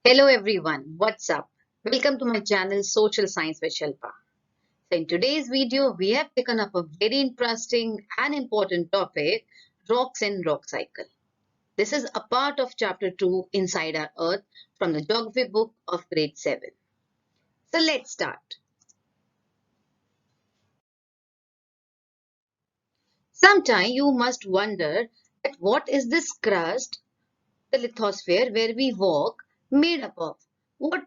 Hello everyone, what's up? Welcome to my channel Social Science with Shilpa. So in today's video, we have taken up a very interesting and important topic, rocks and rock cycle. This is a part of chapter 2 Inside Our Earth from the geography book of grade 7. So let's start. Sometime you must wonder that what is this crust, the lithosphere where we walk, made up of? What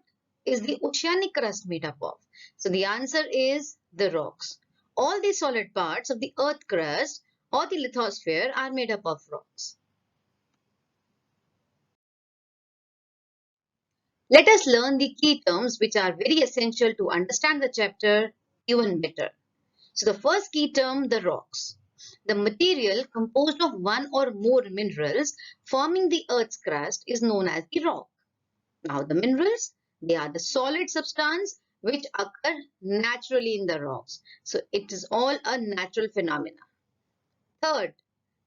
is the oceanic crust made up of? So the answer is the rocks. All the solid parts of the earth crust or the lithosphere are made up of rocks. Let us learn the key terms which are very essential to understand the chapter even better. So the first key term, the rocks. The material composed of one or more minerals forming the earth's crust is known as the rock. Now the minerals, they are the solid substance which occur naturally in the rocks. So it is all a natural phenomena. Third,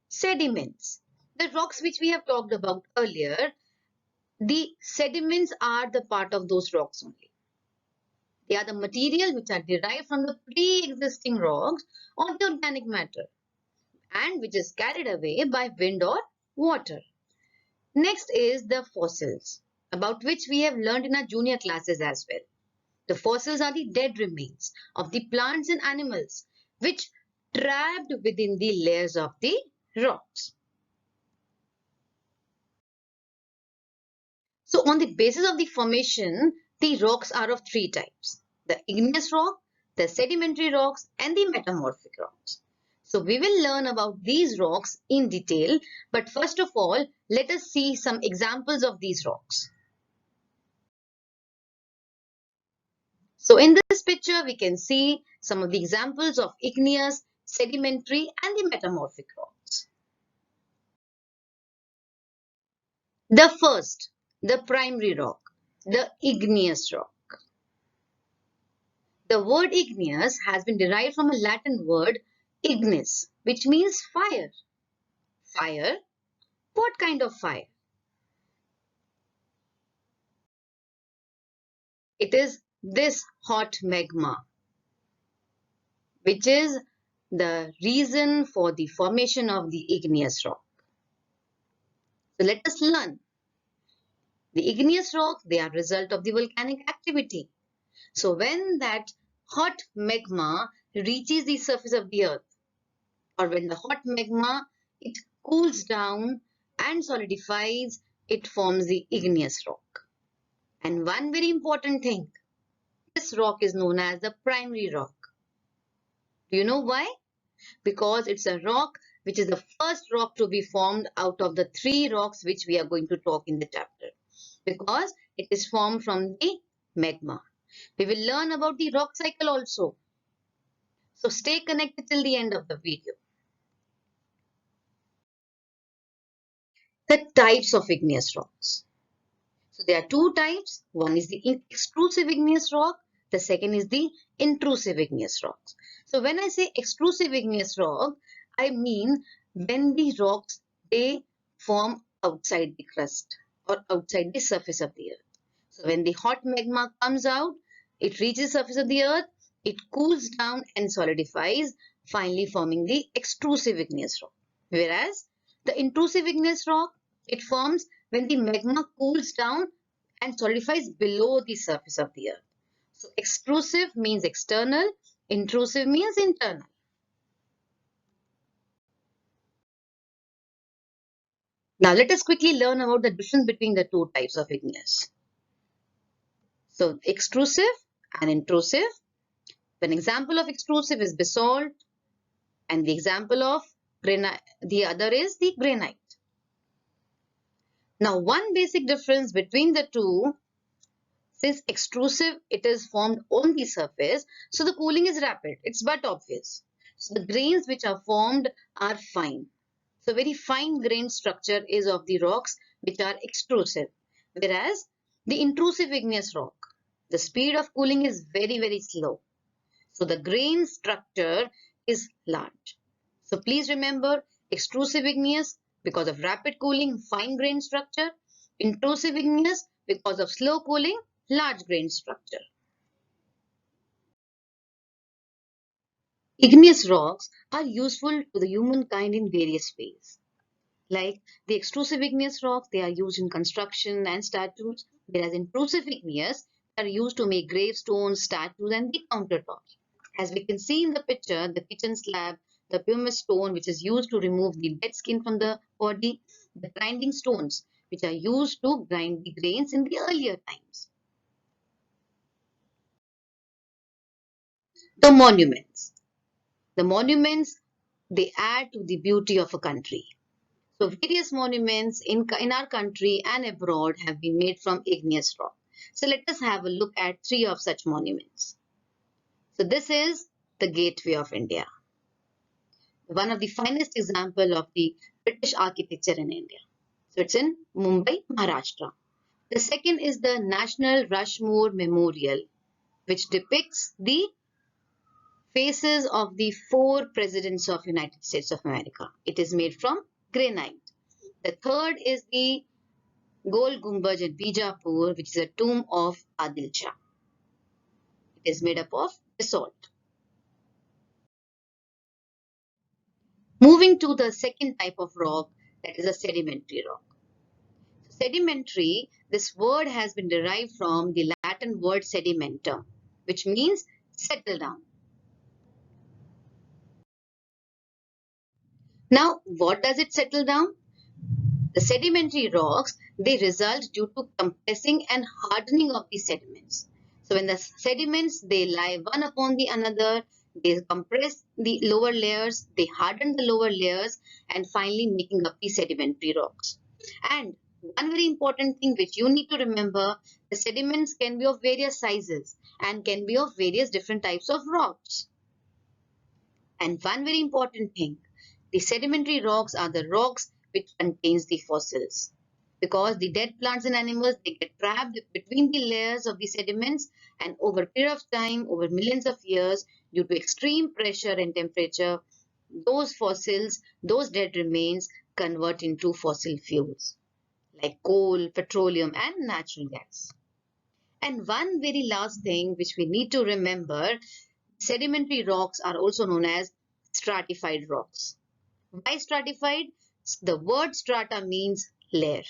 sediments. The rocks which we have talked about earlier, the sediments are the part of those rocks only. They are the material which are derived from the pre-existing rocks or the organic matter and which is carried away by wind or water. Next is the fossils, about which we have learned in our junior classes as well. The fossils are the dead remains of the plants and animals which trapped within the layers of the rocks. So on the basis of the formation, the rocks are of three types: the igneous rock, the sedimentary rocks, and the metamorphic rocks. So we will learn about these rocks in detail, but first of all, let us see some examples of these rocks. So in this picture, we can see some of the examples of igneous, sedimentary, and the metamorphic rocks. The first, the primary rock, the igneous rock. The word igneous has been derived from a Latin word ignis, which means fire. Fire? What kind of fire? It is this hot magma, which is the reason for the formation of the igneous rock. So let us learn. The igneous rock, they are result of the volcanic activity. So when that hot magma reaches the surface of the earth, or when the hot magma, it cools down and solidifies, it forms the igneous rock. And one very important thing, this rock is known as the primary rock. Do you know why? Because it's a rock which is the first rock to be formed out of the three rocks which we are going to talk in the chapter. Because it is formed from the magma. We will learn about the rock cycle also. So stay connected till the end of the video. The types of igneous rocks. So there are two types. One is the extrusive igneous rock. The second is the intrusive igneous rocks. So when I say extrusive igneous rock, I mean when the rocks, they form outside the crust or outside the surface of the earth. So when the hot magma comes out, it reaches the surface of the earth, it cools down and solidifies, finally forming the extrusive igneous rock. Whereas the intrusive igneous rock, it forms when the magma cools down and solidifies below the surface of the earth. So extrusive means external, intrusive means internal. Now let us quickly learn about the difference between the two types of igneous. So extrusive and intrusive. An example of extrusive is basalt, and the example of granite, the other is the granite. Now one basic difference between the two, since extrusive, it is formed on the surface, so the cooling is rapid. It's but obvious. So the grains which are formed are fine. So very fine grain structure is of the rocks which are extrusive. Whereas the intrusive igneous rock, the speed of cooling is very slow. So the grain structure is large. So please remember, extrusive igneous because of rapid cooling, fine grain structure. Intrusive igneous because of slow cooling, large grain structure. Igneous rocks are useful to the humankind in various ways. Like the extrusive igneous rocks, they are used in construction and statues, whereas intrusive igneous are used to make gravestones, statues, and the countertops. As we can see in the picture, the kitchen slab, the pumice stone, which is used to remove the dead skin from the body, the grinding stones, which are used to grind the grains in the earlier times. The monuments. The monuments, they add to the beauty of a country. So various monuments in our country and abroad have been made from igneous rock. So let us have a look at three of such monuments. So this is the Gateway of India, one of the finest example of the British architecture in India. So it's in Mumbai, Maharashtra. The second is the National Rushmore Memorial, which depicts the faces of the four presidents of United States of America. It is made from granite. The third is the Gol Gumbaj at Bijapur, which is a tomb of Adil Shah. It is made up of basalt. Moving to the second type of rock, that is a sedimentary rock. Sedimentary, this word has been derived from the Latin word sedimentum, which means settle down. Now, what does it settle down? The sedimentary rocks, they result due to compressing and hardening of the sediments. So when the sediments, they lie one upon the another, they compress the lower layers, they harden the lower layers, and finally making up the sedimentary rocks. And one very important thing which you need to remember, the sediments can be of various sizes and can be of various different types of rocks. And one very important thing, the sedimentary rocks are the rocks which contains the fossils. Because the dead plants and animals, they get trapped between the layers of the sediments, and over a period of time, over millions of years, due to extreme pressure and temperature, those fossils, those dead remains convert into fossil fuels like coal, petroleum, and natural gas. And one very last thing which we need to remember, sedimentary rocks are also known as stratified rocks. Why stratified? The word strata means layer.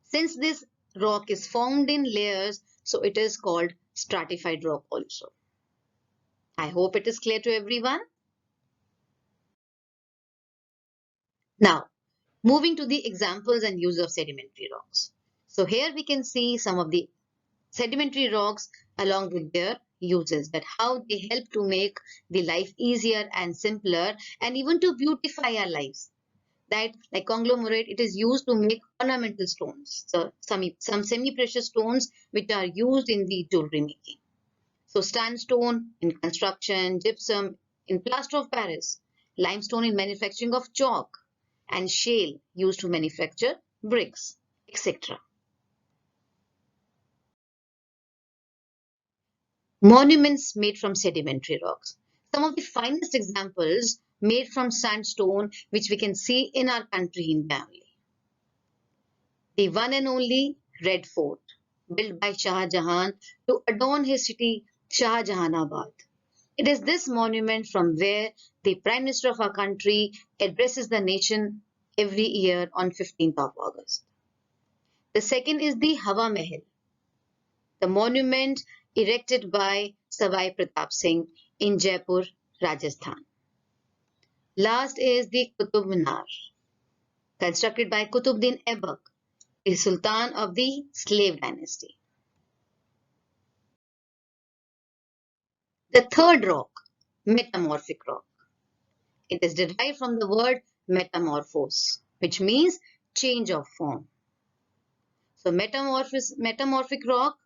Since this rock is formed in layers, so it is called stratified rock also. I hope it is clear to everyone. Now, moving to the examples and use of sedimentary rocks. So here we can see some of the sedimentary rocks along with their uses, that how they help to make the life easier and simpler and even to beautify our lives. That like conglomerate, it is used to make ornamental stones. So some semi-precious stones which are used in the jewelry making. So sandstone in construction, gypsum in plaster of Paris, limestone in manufacturing of chalk, and shale used to manufacture bricks, etc. Monuments made from sedimentary rocks. Some of the finest examples made from sandstone which we can see in our country, India. The one and only Red Fort, built by Shah Jahan to adorn his city Shah Jahanabad. It is this monument from where the Prime Minister of our country addresses the nation every year on 15th of August. The second is the Hawa Mahal, the monument erected by Savai Pratap Singh in Jaipur, Rajasthan. Last is the Qutub Minar, constructed by Qutbuddin Aibak, the Sultan of the slave dynasty. The third rock, Metamorphic Rock. It is derived from the word metamorphose, which means change of form. So metamorphic rock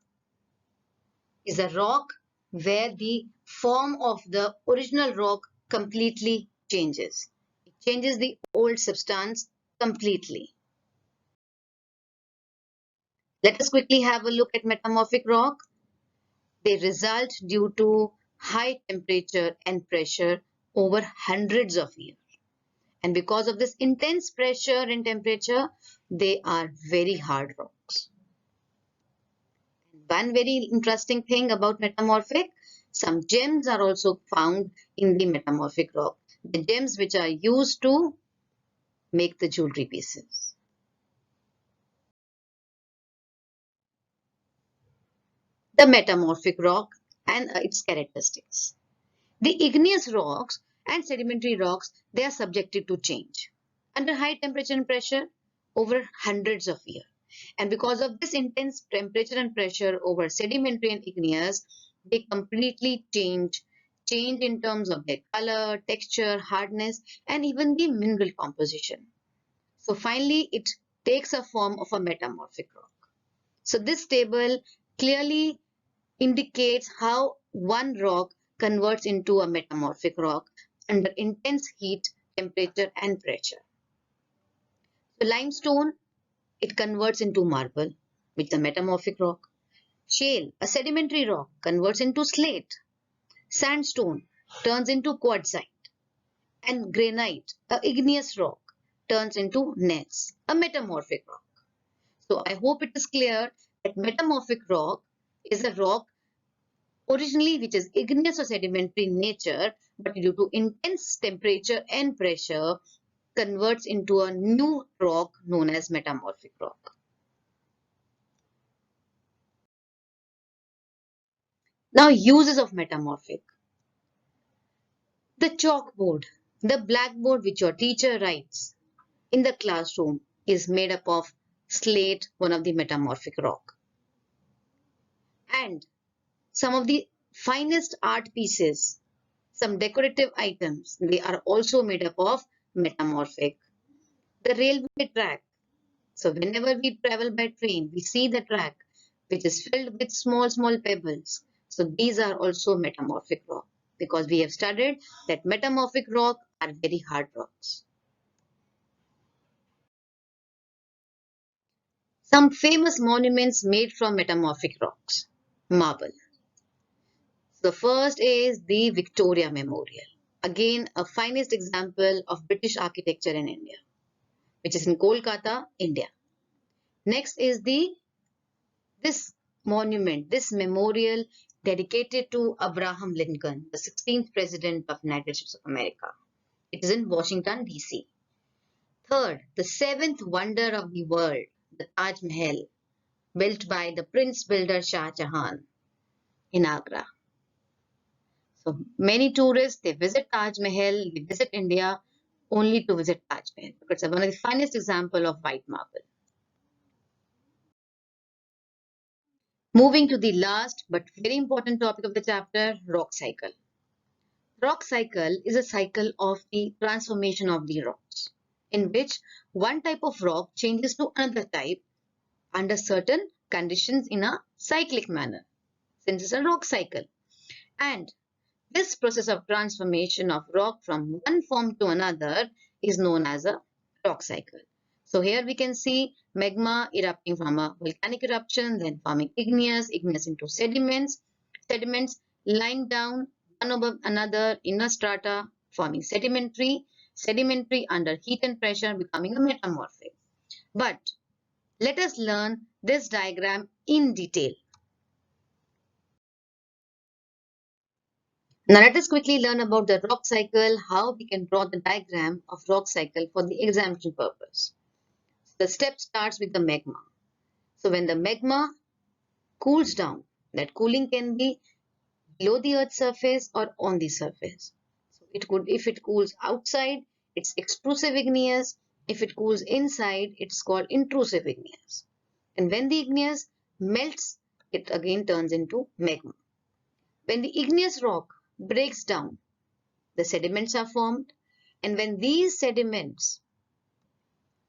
is a rock where the form of the original rock completely changes. It changes the old substance completely. Let us quickly have a look at metamorphic rock. They result due to high temperature and pressure over hundreds of years. And because of this intense pressure and temperature, they are very hard rocks. One very interesting thing about metamorphic, some gems are also found in the metamorphic rock. The gems which are used to make the jewelry pieces. The metamorphic rock and its characteristics. The igneous rocks and sedimentary rocks, they are subjected to change under high temperature and pressure over hundreds of years. And because of this intense temperature and pressure over sedimentary and igneous, they completely change in terms of their color, texture, hardness, and even the mineral composition. So finally, it takes a form of a metamorphic rock. So this table clearly indicates how one rock converts into a metamorphic rock under intense heat, temperature, and pressure. So limestone, it converts into marble, which is a metamorphic rock. Shale, a sedimentary rock, converts into slate. Sandstone turns into quartzite. And granite, a igneous rock, turns into gneiss, a metamorphic rock. So I hope it is clear that metamorphic rock is a rock originally which is igneous or sedimentary in nature, but due to intense temperature and pressure converts into a new rock known as metamorphic rock. Now, uses of metamorphic. The chalkboard, the blackboard which your teacher writes in the classroom is made up of slate, one of the metamorphic rock. And some of the finest art pieces, some decorative items, they are also made up of metamorphic. The railway track. So whenever we travel by train, we see the track which is filled with small pebbles. So these are also metamorphic rock because we have studied that metamorphic rock are very hard rocks. Some famous monuments made from metamorphic rocks. Marble. The first is the Victoria Memorial. Again, a finest example of British architecture in India, which is in Kolkata, India. Next is this monument, this memorial dedicated to Abraham Lincoln, the 16th President of United States of America. It is in Washington, D.C. Third, the seventh wonder of the world, the Taj Mahal, built by the Prince builder Shah Jahan in Agra. So many tourists, they visit Taj Mahal, they visit India only to visit Taj Mahal. It's one of the finest example of white marble. Moving to the last but very important topic of the chapter, rock cycle. Rock cycle is a cycle of the transformation of the rocks, in which one type of rock changes to another type under certain conditions in a cyclic manner, since it's a rock cycle. And this process of transformation of rock from one form to another is known as a rock cycle. So here we can see magma erupting from a volcanic eruption, then forming igneous into sediments lying down one above another in a strata, forming sedimentary under heat and pressure, becoming a metamorphic. But let us learn this diagram in detail. Now let us quickly learn about the rock cycle, how we can draw the diagram of rock cycle for the examination purpose. The step starts with the magma. So when the magma cools down, that cooling can be below the earth's surface or on the surface. So if it cools outside, it's extrusive igneous. If it cools inside, it's called intrusive igneous. And when the igneous melts, it again turns into magma. When the igneous rock breaks down, the sediments are formed, and when these sediments,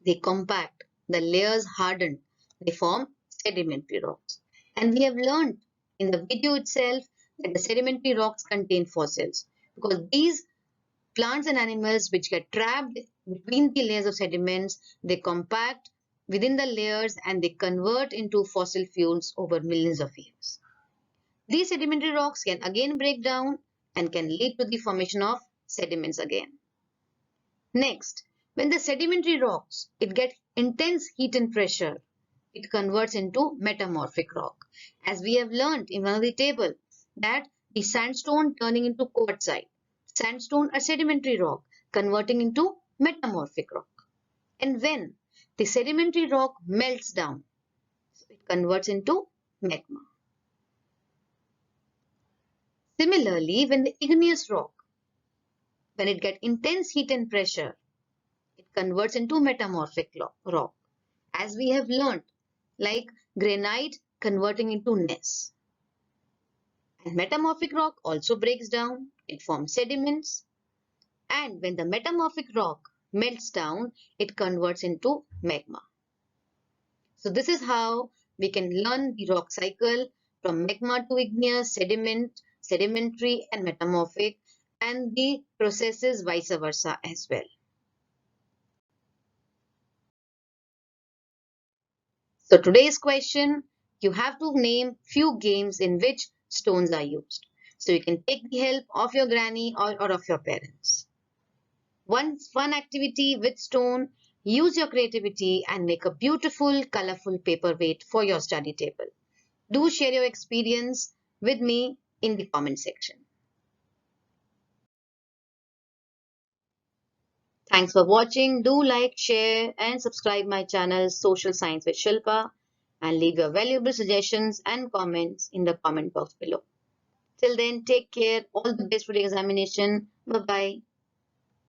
they compact, the layers harden, they form sedimentary rocks. And we have learned in the video itself that the sedimentary rocks contain fossils, because these plants and animals which get trapped between the layers of sediments, they compact within the layers and they convert into fossil fuels over millions of years. These sedimentary rocks can again break down and can lead to the formation of sediments again. Next, when the sedimentary rocks, it gets intense heat and pressure, it converts into metamorphic rock. As we have learned in one of the table that the sandstone turning into quartzite, sandstone or sedimentary rock converting into metamorphic rock. And when the sedimentary rock melts down, so it converts into magma. Similarly, when the igneous rock, when it gets intense heat and pressure, it converts into metamorphic rock. As we have learned, like granite converting into gneiss. And metamorphic rock also breaks down, it forms sediments. And when the metamorphic rock melts down, it converts into magma. So this is how we can learn the rock cycle from magma to igneous, sediment, sedimentary and metamorphic, and the processes vice versa as well. So today's question, you have to name few games in which stones are used. So you can take the help of your granny or of your parents. One fun activity with stone, use your creativity and make a beautiful, colorful paperweight for your study table. Do share your experience with me in the comment section. Thanks for watching. Do like, share and subscribe my channel Social Science with Shilpa and leave your valuable suggestions and comments in the comment box below. Till then, take care. All the best for the examination. Bye-bye.